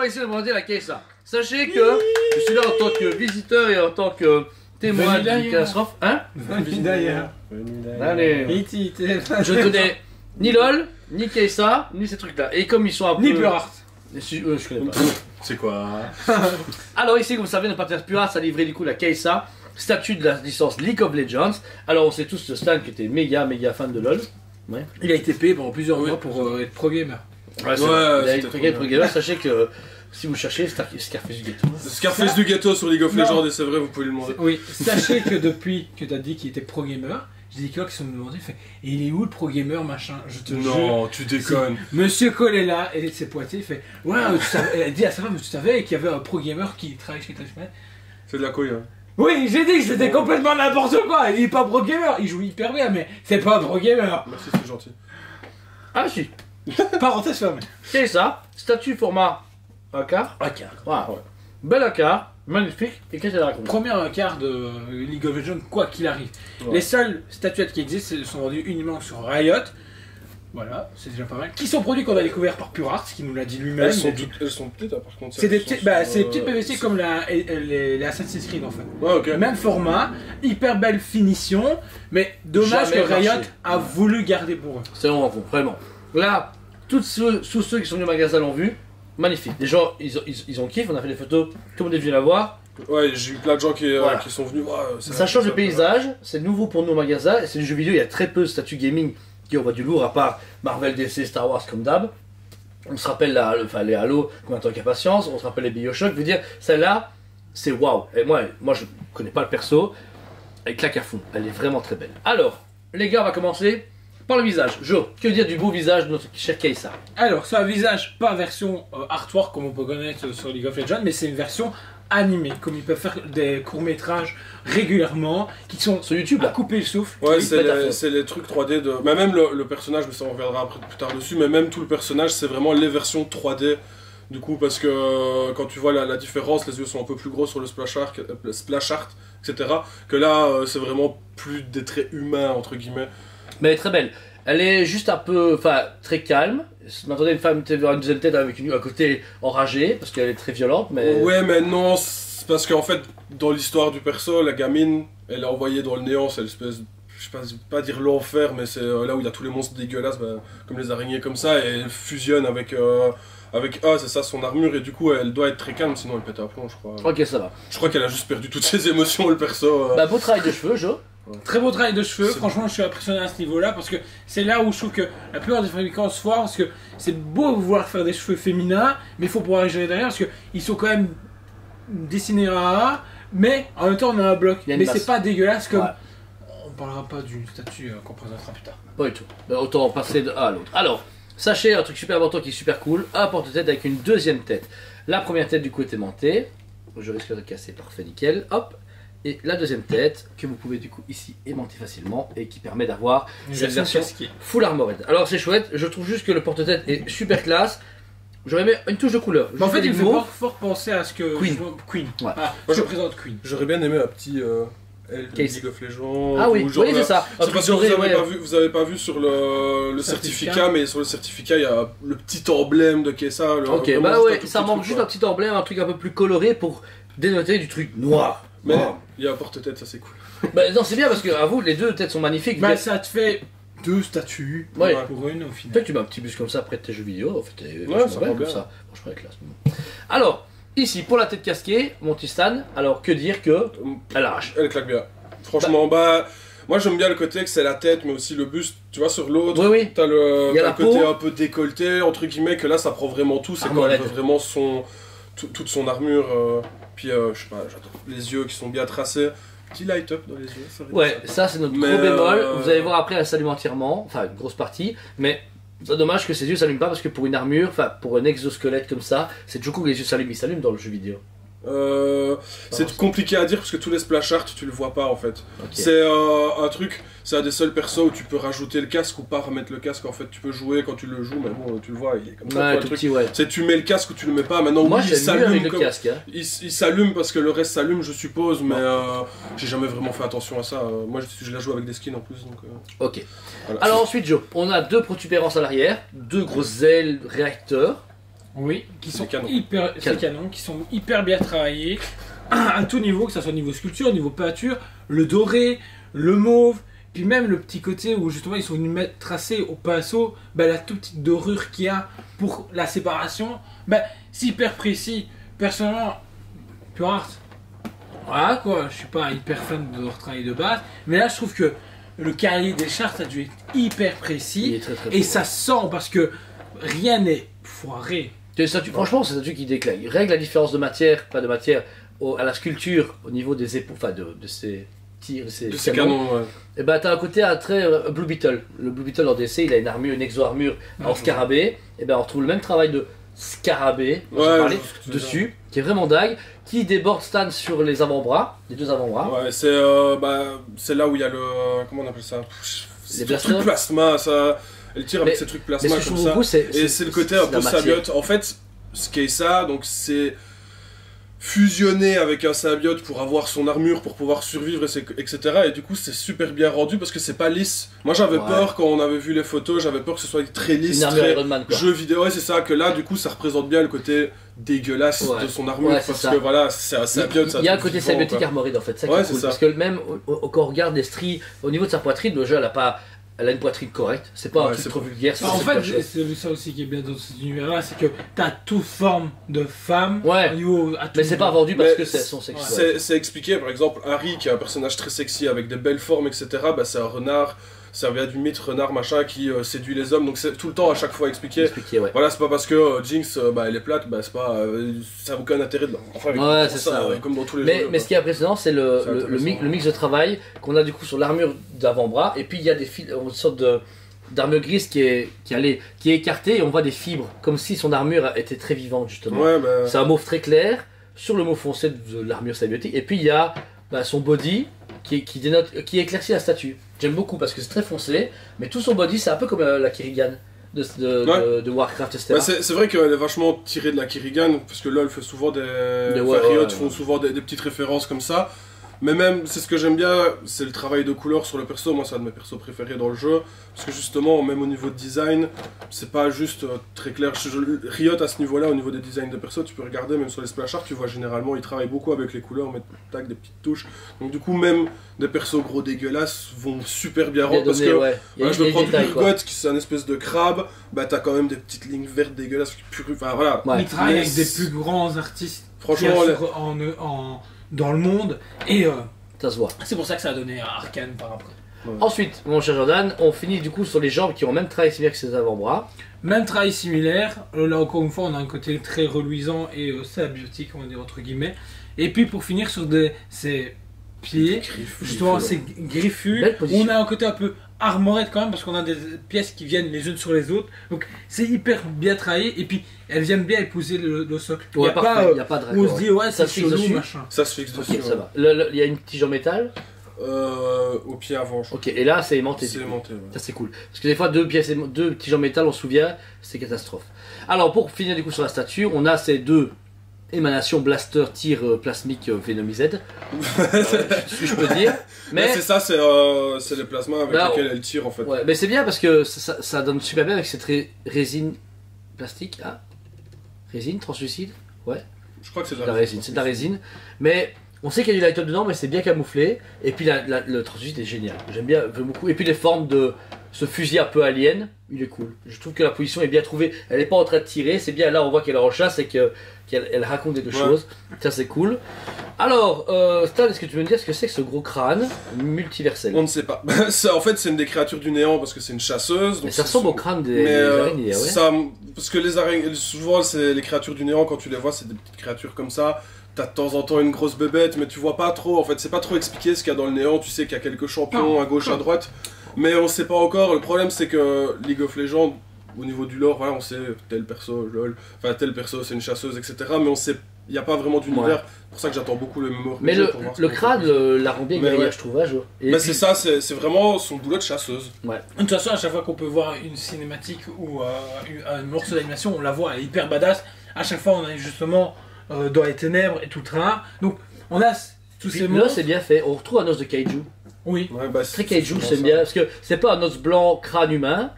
va essayer de demander la Kaysa. Sachez que je suis là en tant que visiteur et en tant que témoin d'une catastrophe. Hein? D'ailleurs. Allez. Je connais ni LOL, ni Kaysa, ni ces trucs-là. Et comme ils sont un peu... Ni Pure Je connais pas. C'est quoi? Alors ici, comme vous savez, notre partenaire Pure a livré du coup la Kaysa, statut de la licence League of Legends. Alors on sait tous ce Stan qui était méga fan de LOL. Ouais. Il a été payé pendant plusieurs mois pour être pro gamer. Ouais, il a été très pro gamer. Sachez que si vous cherchez Scarface du ghetto. Scarface du ghetto sur League of Legends, et c'est vrai, vous pouvez lui demander. Oui, sachez que depuis que tu as dit qu'il était pro gamer, j'ai des clients qui sont demandés, et il est où le pro gamer machin? Je te jure. Non, tu déconnes. Monsieur Cole est là, et ses poitiers, il fait ouais, elle dit à sa femme, tu savais qu'il y avait un pro gamer qui travaille chez Touchman? C'est de la couille, hein. Oui, j'ai dit que c'était complètement n'importe quoi. Il est pas pro gamer, il joue hyper bien, mais c'est pas un pro gamer. Merci, c'est gentil. Ah si. Parenthèse fermée. C'est ça, statut format AK. AK. Voilà. Bel AK, magnifique, et qu'est-ce qu'elle raconte? Premier quart de League of Legends, quoi qu'il arrive. Ouais. Les seules statuettes qui existent sont vendues uniquement sur Riot. Voilà, c'est déjà pas mal. Qui sont produits qu'on a découvert par Pure Art, qui nous l'a dit lui-même. Elles sont petites, hein, par contre. C'est des petites PVC comme les Assassin's Creed en fait. Ouais, ok. Même format, hyper belle finition, mais dommage que Riot a voulu garder pour eux. C'est vraiment. Là, tous ceux qui sont venus au magasin l'ont vu. Magnifique. Les gens, ils ont kiffé, on a fait des photos, tout le monde est venu la voir. Ouais, j'ai eu plein de gens qui sont venus. Ça change de paysage, c'est nouveau pour nous au magasin, c'est du jeu vidéo, il y a très peu de statuts gaming qui envoient du lourd, à part Marvel, DC, Star Wars comme d'hab. On se rappelle les Halo, combien de temps qu'il y a patience, on se rappelle les Bioshock, je veux dire, celle-là, c'est waouh. Et moi je connais pas le perso, elle claque à fond, elle est vraiment très belle. Alors, les gars, on va commencer par le visage. Jo, que dire du beau visage de notre cher Kaysa? Alors, c'est un visage, pas version artwork comme on peut connaître sur League of Legends, mais c'est une version animée, comme ils peuvent faire des courts-métrages régulièrement, qui sont sur YouTube à couper le souffle. Ouais, c'est les trucs 3D de... Mais même le personnage, mais ça on reviendra après plus tard dessus, mais même tout le personnage, c'est vraiment les versions 3D. Du coup, parce que quand tu vois la différence, les yeux sont un peu plus gros sur le splash art, etc. Que là, c'est vraiment plus des traits humains, entre guillemets. Mais elle est très belle. Elle est juste un peu, très calme. M'attendais une femme une deuxième tête avec un côté enragé, parce qu'elle est très violente, mais... Ouais, mais non, c'est parce qu'en fait, dans l'histoire du perso, la gamine, elle est envoyée dans le néant, c'est l'espèce, je sais pas dire l'enfer, mais c'est là où il y a tous les monstres dégueulasses, comme les araignées comme ça, et elle fusionne avec c'est ça, son armure, et du coup, elle doit être très calme, sinon elle pète un plomb, je crois. Ok, ça va. Je crois qu'elle a juste perdu toutes ses émotions, le perso. Beau travail de cheveux, Jo. Ouais. Très beau travail de cheveux, franchement je suis impressionné à ce niveau là parce que c'est là où je trouve que la plupart des fabricants se foirent parce que c'est beau vouloir faire des cheveux féminins mais il faut pouvoir les gérer derrière parce qu'ils sont quand même dessinés à mais en même temps on a un bloc, mais c'est pas dégueulasse comme... On parlera pas du statut qu'on présentera plus tard. Pas du tout, autant passer de un à l'autre. Alors, sachez un truc super important qui est super cool, un porte-tête avec une deuxième tête. La première tête du coup est aimantée, je risque de casser, parfait, nickel, hop. Et la deuxième tête, que vous pouvez du coup ici aimanter facilement et qui permet d'avoir cette version full armored. Alors c'est chouette, je trouve juste que le porte-tête est super classe. J'aurais mis une touche de couleur. En fait, il me fait fort penser à ce que... Queen. Ouais. Ah, je présente Queen. J'aurais bien aimé un petit League of Legends. Ah oui, c'est ça. C'est parce que vous avez pas vu sur le certificat, mais sur le certificat, il y a le petit emblème de Kaysa. Ok, ça manque juste un petit emblème, un truc un peu plus coloré pour dénoter du truc noir. Mais il y a un porte-tête, ça c'est cool. Non, c'est bien parce que à vous, les deux têtes sont magnifiques. Ça te fait deux statues pour une au final. Peut-être que tu mets un petit bus comme ça près de tes jeux vidéo. En fait, ça va comme ça. Franchement, avec classe. Alors, ici pour la tête casquée, mon petit Stan. Alors, que dire que elle arrache. Elle claque bien. Franchement, moi j'aime bien le côté que c'est la tête, mais aussi le buste. Tu vois, sur l'autre, t'as le côté un peu décolleté, entre guillemets, que là ça prend vraiment tout. C'est quand elle veut vraiment toute son armure. Puis je sais pas, j'adore les yeux qui sont bien tracés. Petit light up dans les yeux. Ça c'est notre gros bémol. Vous allez voir après, elle s'allume entièrement, enfin une grosse partie, mais c'est dommage que ses yeux s'allument pas parce que pour une armure, pour un exosquelette comme ça, c'est toujours cool que les yeux s'allument. Ils s'allument dans le jeu vidéo. C'est compliqué à dire parce que tous les splash art tu le vois pas en fait. C'est un truc, c'est un des seuls persos où tu peux rajouter le casque ou pas remettre le casque en fait. Tu peux jouer quand tu le joues, mais bon, tu le vois, il est comme ça. Tout le petit, c'est tu mets le casque ou tu le mets pas. Maintenant, moi, il s'allume. Le casque, hein. Il s'allume parce que le reste s'allume, je suppose, mais j'ai jamais vraiment fait attention à ça. Moi, je la joue avec des skins en plus. Donc, ok. Voilà. Alors ensuite, Joe, on a deux protubérances à l'arrière, deux grosses ailes réacteurs. Oui, qui sont hyper canons, qui sont hyper bien travaillés à tout niveau, que ce soit au niveau sculpture, au niveau peinture, le doré, le mauve, puis même le petit côté où justement ils sont venus mettre tracé au pinceau, la toute petite dorure qu'il y a pour la séparation, c'est hyper précis. Personnellement, Pure Art, voilà quoi, je suis pas hyper fan de leur travail de base, mais là je trouve que le cahier des chartes a dû être hyper précis, et ça sent parce que rien n'est foiré. Franchement, c'est un truc qui déclare. Il règle la différence de matière, pas de matière, à la sculpture au niveau des épaules, enfin de ces tirs, de ces canons. Ouais. Et t'as un côté très Blue Beetle. Le Blue Beetle en DC, il a une armure, une exo-armure en scarabée. Et on retrouve le même travail de scarabée, dessus, qui est vraiment dingue, qui déborde Stan sur les avant-bras, les deux avant-bras. Ouais, c'est là où il y a le. Comment on appelle ça? C'est le truc plasma, ça. Elle tire avec ces trucs plasma comme ça. Et c'est le côté un peu symbiote. En fait, ce qui est ça, donc c'est fusionner avec un symbiote pour avoir son armure, pour pouvoir survivre, etc. Et du coup, c'est super bien rendu parce que c'est pas lisse. Moi, j'avais peur quand on avait vu les photos, j'avais peur que ce soit très lisse, très Iron Man, jeu vidéo. Ouais, c'est ça, que là, du coup, ça représente bien le côté dégueulasse de son armure parce que voilà, c'est un symbiote. Il y a un côté symbiotique armoride en fait, ça qui est cool. Parce que même quand on regarde les stries au niveau de sa poitrine, le jeu, elle a une poitrine correcte, c'est pas un truc trop vulgaire. En fait, c'est ça aussi qui est bien dans cet univers-là, c'est que t'as toute forme de femme au niveau. Mais c'est pas vendu parce que c'est son sexe. C'est expliqué, par exemple, Harry, qui est un personnage très sexy avec des belles formes, etc., c'est un renard. Ça vient du mythe renard machin qui séduit les hommes, donc c'est tout le temps à chaque fois expliqué. Voilà, c'est pas parce que Jinx elle est plate, c'est pas, ça n'a aucun intérêt de c'est ça, comme dans tous les jeux. Mais ce qui est impressionnant, c'est le mix de travail qu'on a du coup sur l'armure d'avant-bras, et puis il y a une sorte d'armure grise qui est écartée, et on voit des fibres, comme si son armure était très vivante justement. C'est un mauve très clair, sur le mauve foncé de l'armure symbiotique, et puis il y a son body qui éclaircit la statue. J'aime beaucoup parce que c'est très foncé, mais tout son body c'est un peu comme la Kerrigan de Warcraft, etc. C'est vrai qu'elle est vachement tirée de la Kerrigan, parce que là elle fait souvent Riot font souvent des petites références comme ça. Mais même, c'est ce que j'aime bien, c'est le travail de couleur sur le perso. Moi, c'est un de mes persos préférés dans le jeu. Parce que justement, même au niveau de design, c'est pas juste très clair. Riot, à ce niveau-là, au niveau des designs de persos, tu peux regarder, même sur les splash art, tu vois généralement, ils travaillent beaucoup avec les couleurs, mettent des petites touches. Donc, du coup, même des persos gros dégueulasses vont super bien rendre. Parce que je me prends du Urgot, qui c'est un espèce de crabe, t'as quand même des petites lignes vertes dégueulasses. Enfin, voilà. Ils travaillent avec des plus grands artistes. Franchement, dans le monde, et ça se voit. C'est pour ça que ça a donné à Arcane par après. Ensuite, mon cher Jordan, on finit du coup sur les jambes qui ont même travail similaire que ses avant-bras. Même travail similaire, là encore une fois on a un côté très reluisant et symbiotique, on va dire entre guillemets. Et puis pour finir sur ces pieds, justement c'est griffu, on a un côté un peu armorette quand même parce qu'on a des pièces qui viennent les unes sur les autres, donc c'est hyper bien travaillé et puis elles viennent bien épouser le socle. Il n'y a pas de raccord. On se dit ça se fixe dessus, machin. Ça se fixe dessus. Ça va. Il y a une tige en métal. Au pied avant. Ok, et là c'est aimanté. C'est aimanté, ça c'est cool. Parce que des fois deux tiges en métal, on se souvient, c'est catastrophe. Alors pour finir du coup sur la statue, on a ces deux émanations blaster tir plasmique Venomized. Si je peux dire. Mais c'est ça, c'est les plasmas avec lesquels elle tire en fait. Ouais, mais c'est bien parce que ça donne super bien avec cette résine plastique. Résine translucide. Ouais. Je crois que c'est de la résine. C'est de la résine. Mais on sait qu'il y a du light up dedans, mais c'est bien camouflé. Et puis le translucide est génial. J'aime bien beaucoup. Et puis les formes de ce fusil un peu alien, il est cool. Je trouve que la position est bien trouvée. Elle n'est pas en train de tirer. C'est bien là, on voit qu'elle est en chasse et qu'elle raconte des choses. Ça c'est cool. Alors, Stan, est-ce que tu veux me dire ce que c'est que ce gros crâne multiversel? On ne sait pas. En fait, c'est une des créatures du néant parce que c'est une chasseuse. Donc mais ça ressemble au crâne des araignées, parce que les araignées, souvent, c'est les créatures du néant, quand tu les vois, c'est des petites créatures comme ça. T'as de temps en temps une grosse bébête, mais tu vois pas trop. En fait, c'est pas trop expliqué ce qu'il y a dans le néant. Tu sais qu'il y a quelques champions à gauche, à droite. Mais on sait pas encore. Le problème, c'est que League of Legends, au niveau du lore, voilà, on sait tel perso, lol. Enfin, tel perso, c'est une chasseuse, etc. Mais on sait. Il n'y a pas vraiment d'univers, c'est pour ça que j'attends beaucoup le mémoire. Mais le crâne la rend bien guerrière, je trouve. C'est ça, c'est vraiment son boulot de chasseuse. Ouais. De toute façon, à chaque fois qu'on peut voir une cinématique ou un morceau d'animation, on la voit, elle est hyper badass. À chaque fois, on a justement dans les ténèbres et tout le train. Donc, on a tous ces monstres. Là, c'est bien fait. On retrouve un os de kaiju. Oui. Très kaiju, c'est bien. Parce que c'est pas un os blanc crâne humain.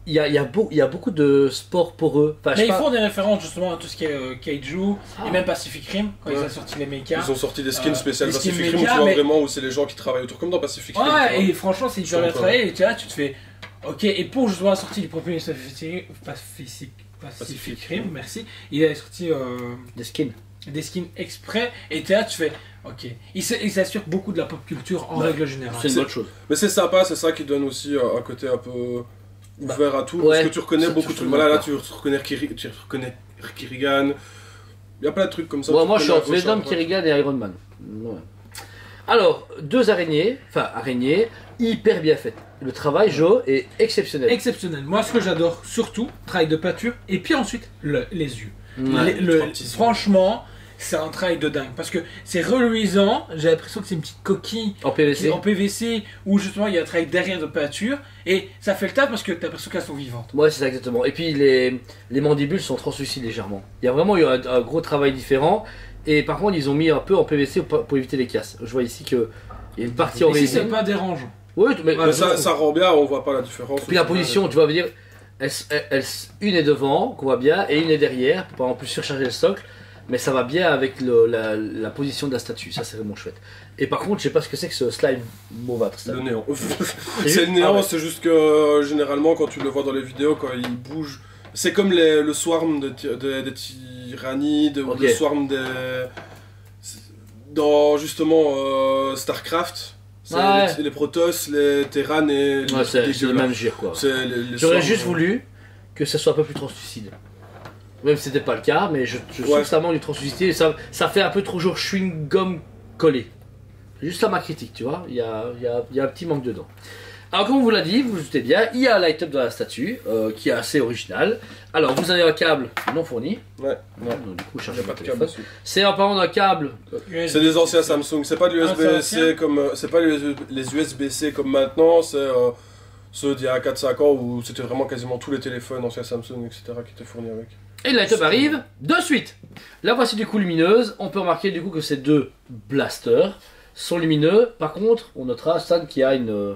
il y a beaucoup de sports pour eux. Enfin, mais ils font des références justement à tout ce qui est Kaiju et même Pacific Rim quand ils ont sorti les mechas. Ils ont sorti des skins spéciales Pacific Rim où tu vois vraiment où c'est les gens qui travaillent autour, comme dans Pacific Rim. Ouais, et franchement, c'est hyper bien travaillé. Et tu te fais. Ok, et pour justement la sortie du premier Pacific Rim, merci, il a sorti des skins. Des skins exprès, et tu fais. Ok, il s'assure beaucoup de la pop culture en règle générale. C'est une bonne chose. Mais c'est sympa, c'est ça qui donne aussi un côté un peu ouvert à tout. Parce que tu reconnais beaucoup de trucs. Voilà, là tu reconnais Kirigan. Il y a plein de trucs comme ça. Moi je suis entre Venom, Kirigan et Iron Man. Ouais. Alors, 2 araignées, hyper bien faites. Le travail, Joe, est exceptionnel. Exceptionnel. Moi, ce que j'adore surtout, travail de peinture, et puis ensuite, les yeux. Franchement, c'est un travail de dingue. Parce que c'est reluisant, j'ai l'impression que c'est une petite coquille en PVC, où justement, il y a un travail derrière de peinture, et ça fait le taf parce que tu as l'impression qu'elles sont vivantes. Ouais, c'est ça exactement. Et puis, les mandibules sont translucides légèrement. Il y a vraiment eu un gros travail différent. Et par contre, ils ont mis un peu en PVC pour éviter les casses. Je vois ici qu'il y a une partie en résine. C'est pas dérangeant. Oui, mais ça rend bien, on voit pas la différence. Puis la position, tu vois, veut dire, une est devant, qu'on voit bien, et une est derrière, pour pas en plus surcharger le socle. Mais ça va bien avec la position de la statue, ça c'est vraiment chouette. Et par contre, je sais pas ce que c'est que ce slime mauvâtre. Le néant. C'est le néant, c'est juste que généralement, quand tu le vois dans les vidéos, quand il bouge, c'est comme le swarm des tyrannides, ou le swarm dans justement StarCraft. Les Protoss, les Terran et les... c'est le même gire quoi. J'aurais juste voulu que ça soit un peu plus translucide. Même si c'était pas le cas, mais je trouve que ça manque de translucidité. Ça fait un peu trop genre chewing-gum collé. Juste ça ma critique, tu vois. Il y a un petit manque dedans. Alors comme on vous l'a dit, vous vous doutez bien, il y a un light-up dans la statue qui est assez original. Alors vous avez un câble non fourni. Ouais. Donc, du coup, je pas de câble dessus. C'est en parlant d'un câble. C'est des anciens Samsung. C'est pas de l'USB-C comme c'est pas les USB-C comme maintenant. C'est ceux d'il y a 4-5 ans où c'était vraiment quasiment tous les téléphones anciens Samsung, etc. qui étaient fournis avec. Et le light-up arrive de suite. La voici du coup lumineuse. On peut remarquer du coup que ces 2 blasters sont lumineux. Par contre, on notera Stan qui a une...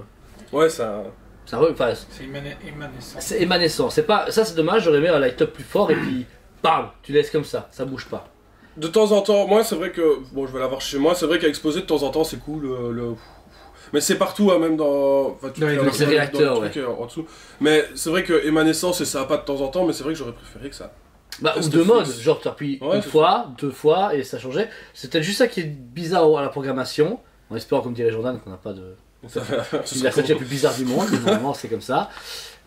Ouais, ça c'est émanescent. C'est émanescent. Ça c'est dommage, j'aurais aimé un light-up plus fort et puis bam, tu laisses comme ça bouge pas. De temps en temps, moi c'est vrai que, bon je vais l'avoir chez moi, c'est vrai qu'à exposer de temps en temps c'est cool, mais c'est partout, hein, même dans les réacteurs, en dessous. Mais c'est vrai que émanescence et ça va pas de temps en temps, mais c'est vrai que j'aurais préféré que ça... ou 2 modes, genre tu appuies une fois, 2 fois et ça changeait. C'est peut-être juste ça qui est bizarre à la programmation, en espérant comme dirait Jordan qu'on n'a pas de... C'est la statue la plus bizarre du monde, normalement c'est comme ça.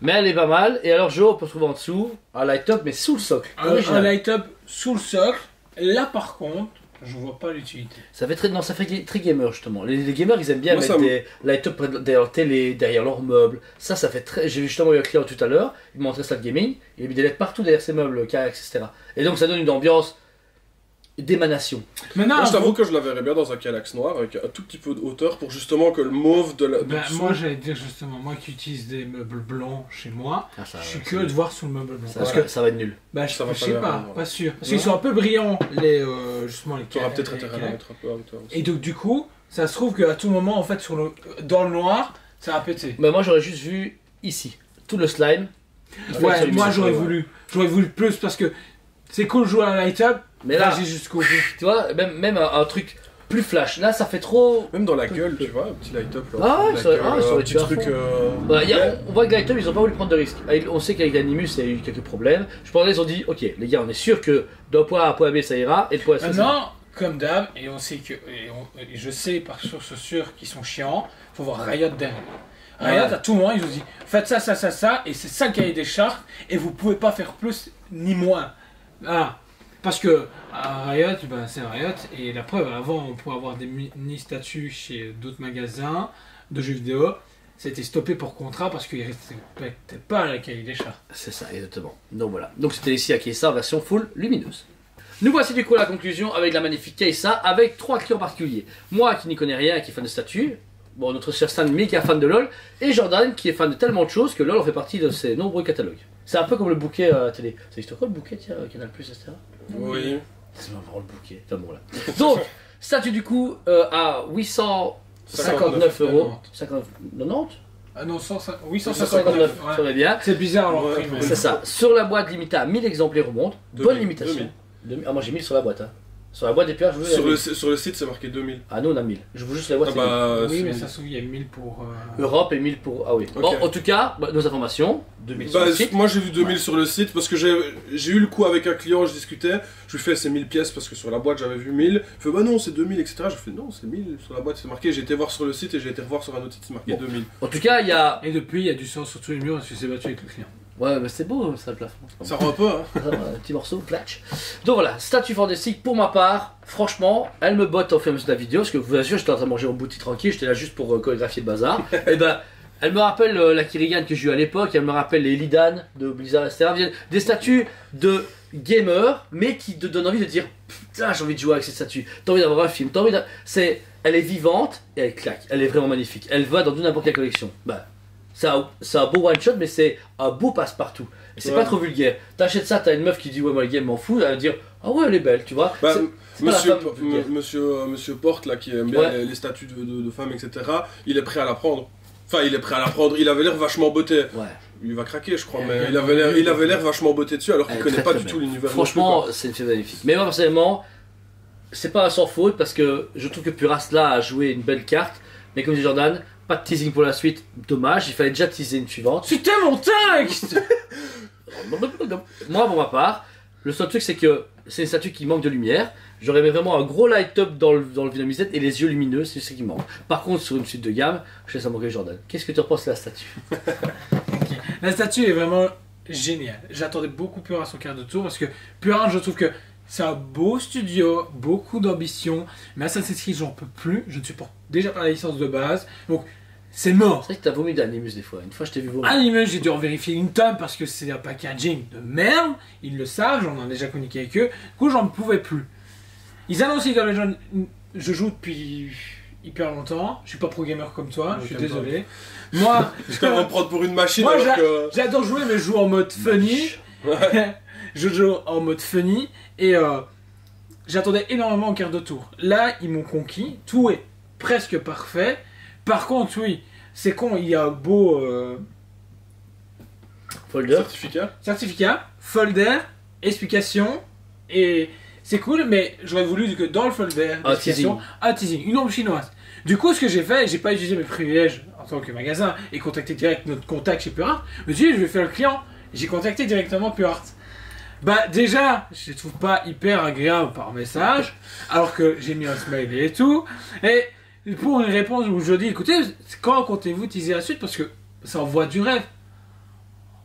Mais elle est pas mal. Et alors Joe, on peut trouver en dessous un light-up mais sous le socle. Un light-up sous le socle. Là par contre, je vois pas l'utilité. Ça fait très gamer justement. Les gamers ils aiment bien mettre des light-up derrière leur télé, derrière leur meuble. Ça fait très... J'ai justement eu un client tout à l'heure, il m'a montré ça de gaming, il a mis des LED partout derrière ses meubles, Kayak, etc. Et donc ça donne une ambiance d'émanation. Moi je t'avoue que je la verrais bien dans un Kallax noir avec un tout petit peu de hauteur pour justement que le mauve de la... moi j'allais dire justement, moi qui utilise des meubles blancs chez moi, je suis curieux de voir sous le meuble blanc. Parce que ça va être nul. Je sais pas sûr. Parce qu'ils sont un peu brillants, justement les Kallax. Tu auras peut-être intérêt à mettre un peu à hauteur aussi. Et donc du coup, ça se trouve qu'à tout moment en fait dans le noir, ça va péter. Mais moi j'aurais juste vu ici, tout le slime. Ouais, moi j'aurais voulu plus parce que c'est cool de jouer à un light-up. Mais là, j'ai jusqu'au bout. Tu vois, même un truc plus flash. Là, ça fait trop. Même dans la gueule, tu vois, un petit light-up. Ça aurait petit truc. On voit que light-up, ils ont pas voulu prendre de risques. On sait qu'avec l'Animus, il y a eu quelques problèmes. Je pense qu'ils ont dit, ok, les gars, on est sûr que d'un point A à point B, ça ira. Et le point C, maintenant, comme d'hab, et on sait que. Et je sais par source sûre qu'ils sont chiants, faut voir Riot derrière. Riot, à tout moment, ils ont dit, faites ça, et c'est ça le cahier des chartes, et vous pouvez pas faire plus ni moins. Parce que Riot, c'est Riot, et la preuve, avant on pouvait avoir des mini-statuts chez d'autres magasins de jeux vidéo, c'était stoppé pour contrat parce qu'ils ne respectaient pas la cahier des chartes. C'est ça, exactement. Donc voilà. Donc c'était ici à Kesa, version full lumineuse. Nous voici du coup à la conclusion avec la magnifique Kesa, avec 3 clients particuliers. Moi qui n'y connais rien, qui est fan de statues, bon, notre cher Stan qui est fan de LoL, et Jordan qui est fan de tellement de choses que LoL en fait partie de ses nombreux catalogues. C'est un peu comme le bouquet à la télé. Ça existe quoi le bouquet, tiens, Canal+, etc. Oui. C'est vraiment le bouquet. Enfin bon, là. Donc, statut du coup à 859 €. 90 Ah non, 159. Ça va bien. C'est bizarre alors. C'est ça. Sur la boîte limitée à 1000 exemplaires au monde. Bonne limitation. Ah, moi j'ai 1000 sur la boîte. Hein. Sur la boîte des pierres, je vous sur le site, c'est marqué 2000. Ah, nous on a 1000. Je vous juste la boîte. Oui, mais ça se trouve, il y a 1000 pour. Europe et 1000 pour. Ah oui. Okay. Bon, en tout cas, nos informations. 2000 sur le site. Moi j'ai vu 2000 sur le site parce que j'ai eu le coup avec un client, je discutais. Je lui fais c'est 1000 pièces parce que sur la boîte j'avais vu 1000. Il fait bah non, c'est 2000, etc. Je fais non, c'est 1000 sur la boîte, c'est marqué. J'ai été voir sur le site et j'ai été revoir sur un autre site, c'est marqué 2000. En tout cas, il y a. Et depuis, il y a du sang sur tous les murs parce que c'est battu avec le client. Ouais, mais c'est beau ça le plafond. Ça rend un peu, hein. Un petit morceau, platch. Donc voilà, statue fantastique pour ma part, franchement, elle me botte au fur et à mesure de la vidéo, parce que vous assure, j'étais en train de manger mon bouti tranquille, j'étais là juste pour chorégraphier le bazar. Et ben, elle me rappelle la Kirigan que j'ai eu à l'époque, elle me rappelle les Illidan de Blizzard, etc. Des statues de gamers, mais qui te donnent envie de dire putain, j'ai envie de jouer avec cette statue, t'as envie d'avoir un film, t'as envie de. Elle est vivante et elle claque, elle est vraiment magnifique. Elle va dans n'importe quelle collection. Bah, c'est un beau one shot, mais c'est un beau passe-partout. Et c'est pas trop vulgaire. T'achètes ça, t'as une meuf qui dit ouais, moi le game m'en fout, elle va dire ah ouais, elle est belle, tu vois. Bah, monsieur Porte, là, qui aime bien les statues de femmes, etc., il est prêt à la prendre. Enfin, il est prêt à la prendre, il avait l'air vachement botté. Ouais. Il va craquer, je crois, mais il avait l'air vachement botté dessus alors qu'il connaît pas du tout l'univers. Franchement, c'est une fille magnifique. Mais moi, personnellement, c'est pas sans faute parce que je trouve que Purast là a joué une belle carte, mais comme dit Jordan, pas de teasing pour la suite, dommage, il fallait déjà teaser une suivante. C'était mon texte. Moi, pour ma part, le seul truc c'est que c'est une statue qui manque de lumière. J'aurais aimé vraiment un gros light-up dans le Venomizette et les yeux lumineux, c'est ce qui manque. Par contre, sur une suite de gamme, je laisse à manquer Jordan. Qu'est-ce que tu repenses de la statue? Okay. La statue est vraiment géniale. J'attendais beaucoup Purin à son quart de tour parce que Purin, je trouve que c'est un beau studio, beaucoup d'ambition, mais Assassin's Creed, j'en peux plus, je ne supporte déjà pas la licence de base, donc c'est mort. C'est vrai que t'as vomi d'Animus des fois, une fois je t'ai vu vomir. Animus, j'ai dû en vérifier une tonne parce que c'est un packaging de merde, ils le savent, j'en ai déjà communiqué avec eux, du coup j'en pouvais plus. Ils annoncent League of Legends, je joue depuis hyper longtemps, je suis pas pro gamer comme toi, je suis désolé. Moi, je vais me prendre pour une machine. Moi j'adore jouer, mais je joue en mode funny. Ouais. Je joue en mode funny et j'attendais énormément en quart de tour. Là, ils m'ont conquis, tout est presque parfait. Par contre, oui, c'est con, il y a un beau folder, certificat, folder, explication, et c'est cool, mais j'aurais voulu que dans le folder, explication, un teasing, une ombre chinoise. Du coup, ce que j'ai fait, j'ai pas utilisé mes privilèges en tant que magasin et contacté direct notre contact chez Pure Art. Je me suis dit, je vais faire le client. J'ai contacté directement Pure Art. Bah déjà, je les trouve pas hyper agréables par message, alors que j'ai mis un smiley et tout. Et pour une réponse où je dis, écoutez, quand comptez-vous teaser la suite? Parce que ça envoie du rêve.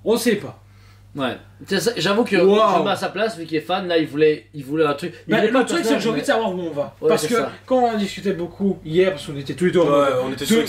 On sait pas. Ouais. J'avoue que je me mets à sa place, vu qu'il est fan, là il voulait un truc. Le truc c'est que j'ai envie de savoir où on va. Ouais, parce que quand on discutait beaucoup hier, parce qu'on était tous les deux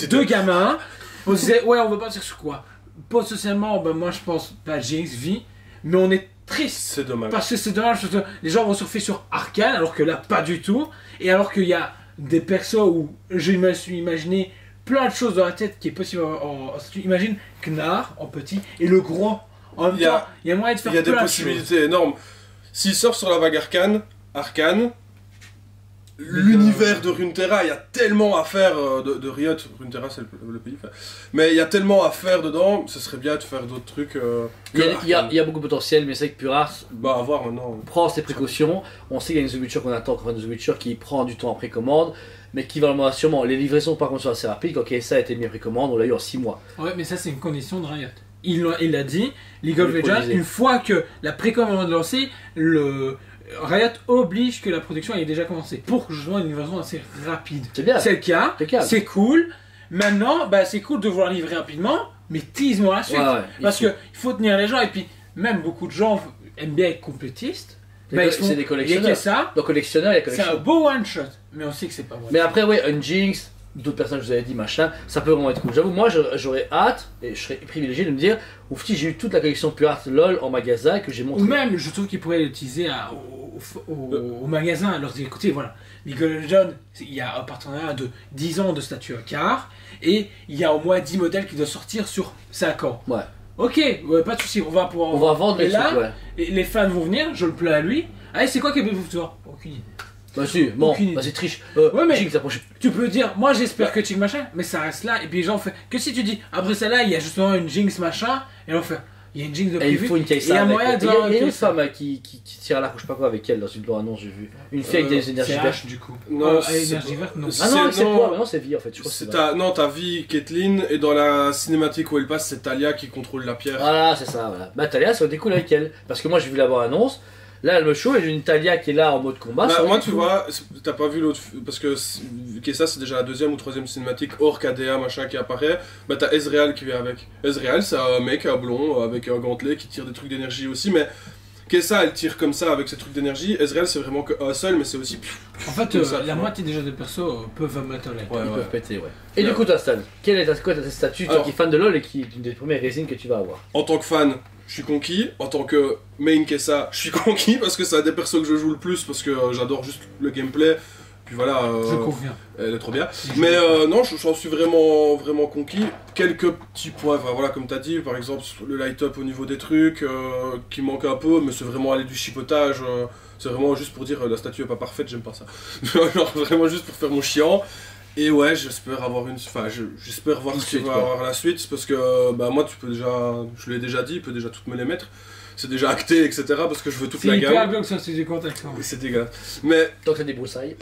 deux gamins, on disait ouais, on veut pas dire sur quoi. Pas socialement, ben moi je pense pas Jinx vie, mais on est triste. C'est dommage. Parce que c'est dommage, parce que les gens vont surfer sur Arcane, alors que là pas du tout. Et alors qu'il y a des persos où je me suis imaginé plein de choses dans la tête qui est possible en statut. Imagine Gnar en petit et le gros. En même temps, il y a moyen de faire plein de choses. Il y a des possibilités énormes. S'il sort sur la vague Arcane, l'univers de Runeterra, il y a tellement à faire de Riot. Runeterra, c'est le pays. Mais il y a tellement à faire dedans, ce serait bien de faire d'autres trucs. Il y a beaucoup de potentiel, mais c'est que Pure Art à voir maintenant. Prend ses précautions. On sait qu'il y a une The Witcher qu'on attend, qu'on The Witcher qui prend du temps en précommande, mais qui va le sûrement. Les livraisons, par contre, sont assez rapides. Quand KSA a été mis en précommande, on l'a eu en 6 mois. Ouais, mais ça, c'est une condition de Riot. Il l'a dit, League of Legends, une fois que la précommande est lancée, Riot oblige que la production ait déjà commencé pour justement une livraison assez rapide. C'est bien. C'est le cas, c'est cool. Maintenant, bah, c'est cool de vouloir livrer rapidement, mais tease-moi la suite. Parce qu'il faut tenir les gens, et puis même beaucoup de gens aiment bien être complétistes. C'est des collectionneurs. Donc collectionneurs, c'est un beau one shot, mais on sait que c'est pas one shot. Mais après, oui, un Jinx, d'autres personnes je vous avais dit machin, ça peut vraiment être cool. J'avoue, moi j'aurais hâte et je serais privilégié de me dire ouf, j'ai eu toute la collection Pure Art LOL en magasin que j'ai montré. Ou même, je trouve qu'ils pourraient l'utiliser au magasin, leur dire écoutez, voilà, League of Legends, il y a un partenariat de 10 ans de statut à quart et il y a au moins 10 modèles qui doivent sortir sur 5 ans. Ouais. Ok, pas de soucis, on va vendre les là, trucs, et les fans vont venir, je le plais à lui. Allez, c'est quoi qui est bien pour toi? Aucune idée. Bah si, bon, vas-y triche. Ouais, mais tu peux dire, moi j'espère que Jinx machin, mais ça reste là. Et puis les gens font que si tu dis, après celle-là, il y a justement une Jinx machin, et on fait, il y a une Jinx de prévu. Il faut une Kai'Sa. Il y a moyen de. Il y a une femme qui tire à l'arc, je sais pas quoi avec elle dans une annonce, j'ai vu. Une fille avec des énergies vertes. Du coup. Non, énergie verte, non. Ah non, c'est quoi? Non, c'est vie en fait. Non, t'as vie, Caitlyn, et dans la cinématique où elle passe, c'est Talia qui contrôle la pierre. Voilà, c'est ça, voilà. Bah Talia, ça aurait été cool avec elle. Parce que moi j'ai vu la bande-annonce. Là, elle me chaud et j'ai une Talia qui est là en mode combat. Bah, moi, tu vois, t'as pas vu l'autre. Parce que Kai'Sa, c'est déjà la deuxième ou troisième cinématique, hors KDA, machin, qui apparaît. Bah, t'as Ezreal qui vient avec. Ezreal, c'est un mec, un blond, avec un gantelet qui tire des trucs d'énergie aussi, mais. Kai'Sa, elle tire comme ça avec ses trucs d'énergie. Ezreal, c'est vraiment qu'un seul, mais c'est aussi. En fait, la moitié déjà des persos peuvent mettre en l'air. Ils peuvent péter, ouais. Et du coup, toi, Stan, quel est ta statut, toi qui es fan de LoL et qui est une des premières résines que tu vas avoir? En tant que fan, je suis conquis. En tant que main Kai'Sa, je suis conquis parce que c'est un des persos que je joue le plus parce que j'adore juste le gameplay. Puis voilà. Je confirme. Elle est trop bien. Mais non, j'en suis vraiment, vraiment conquis. Quelques petits points, enfin, voilà, comme t'as dit, par exemple le light-up au niveau des trucs qui manque un peu, mais c'est vraiment aller du chipotage. C'est vraiment juste pour dire la statue est pas parfaite, j'aime pas ça. Genre vraiment juste pour faire mon chiant. Et ouais, j'espère avoir j'espère voir ce qu'il va avoir la suite, parce que bah moi tu peux déjà, je l'ai déjà dit, il peut déjà toutes me les mettre. C'est déjà acté, etc. parce que je veux toute la gamme. C'est hyper glauque ça, c'est du contexte. C'est dégueulasse. Mais. Tant que c'est des broussailles.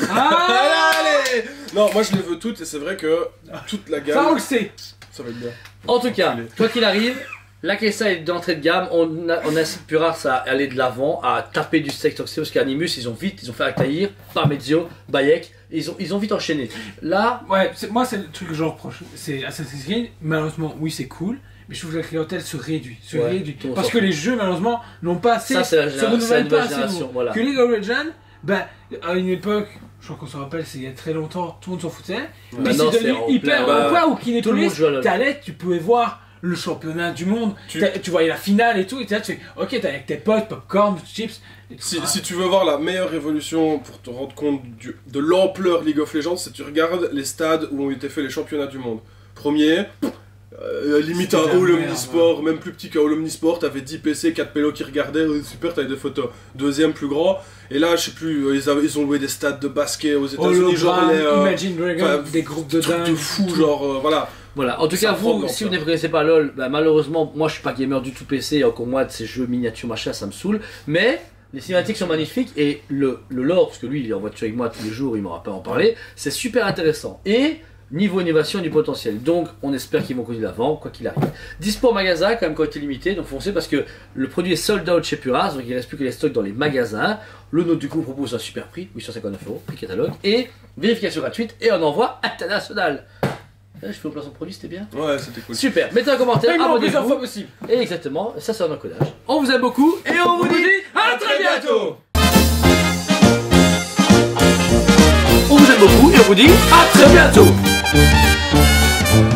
Allez Non, moi je les veux toutes et c'est vrai que toute la gamme. Ça on le sait. Ça va être bien. En tout cas, quoi qu'il arrive, la Kai'Sa est d'entrée de gamme. On incite Purars à aller de l'avant, à taper du steak toxique parce qu'Animus ils ont fait Altaïr, Parmezio, Bayek. Ils ont vite enchaîné. Là. Ouais, moi c'est le truc que je reproche. C'est Assassin's Creed, malheureusement, oui c'est cool. Mais je trouve que la clientèle se réduit. Parce que les jeux, malheureusement, n'ont pas assez. Ça, c'est la nouvelle génération. Voilà. Ah. Que League of Legends, ben, à une époque, je crois qu'on s'en rappelle, c'est il y a très longtemps, tout le monde s'en foutait. Mais c'est devenu hyper quoi ou Kinépolis, t'allais, tu pouvais voir le championnat du monde, tu voyais la finale et tout, et là tu fais, ok, t'es avec tes potes, popcorn, chips. Si tu veux voir la meilleure évolution pour te rendre compte de l'ampleur League of Legends, c'est que tu regardes les stades où ont été faits les championnats du monde. Premier. Limite un Hall Omnisport, même plus petit qu'un Hall Omnisport, t'avais 10 PC, 4 pélos qui regardaient, super, t'avais des photos. Deuxième plus grand, et là je sais plus, ils ont loué des stades de basket aux États-Unis, genre Imagine Dragon, des groupes de dingue, de fous, genre voilà. Voilà, en tout cas, vous, si vous ne connaissez pas LoL, bah, malheureusement, moi je suis pas gamer du tout PC, et encore moins de ces jeux miniatures machin, ça me saoule, mais les cinématiques sont magnifiques et le lore, parce que lui il est en voiture avec moi tous les jours, il m'aura pas en parler, c'est super intéressant. Et niveau innovation du potentiel. Donc, on espère qu'ils vont continuer d'avant, quoi qu'il arrive. Dispo en magasin, quand même, quantité limitée, donc foncez parce que le produit est sold out chez Purars, donc il ne reste plus que les stocks dans les magasins. Le nôtre, du coup, propose un super prix, 859 €, prix catalogue, et vérification gratuite, et on envoie international. Je fais au placement de produit, c'était bien? Ouais, c'était cool. Super, mettez un commentaire, abonnez-vous. Plusieurs fois possible. Et exactement, ça c'est un encodage. On vous aime beaucoup, et on vous dit à très bientôt. On vous aime beaucoup, et on vous dit à très bientôt.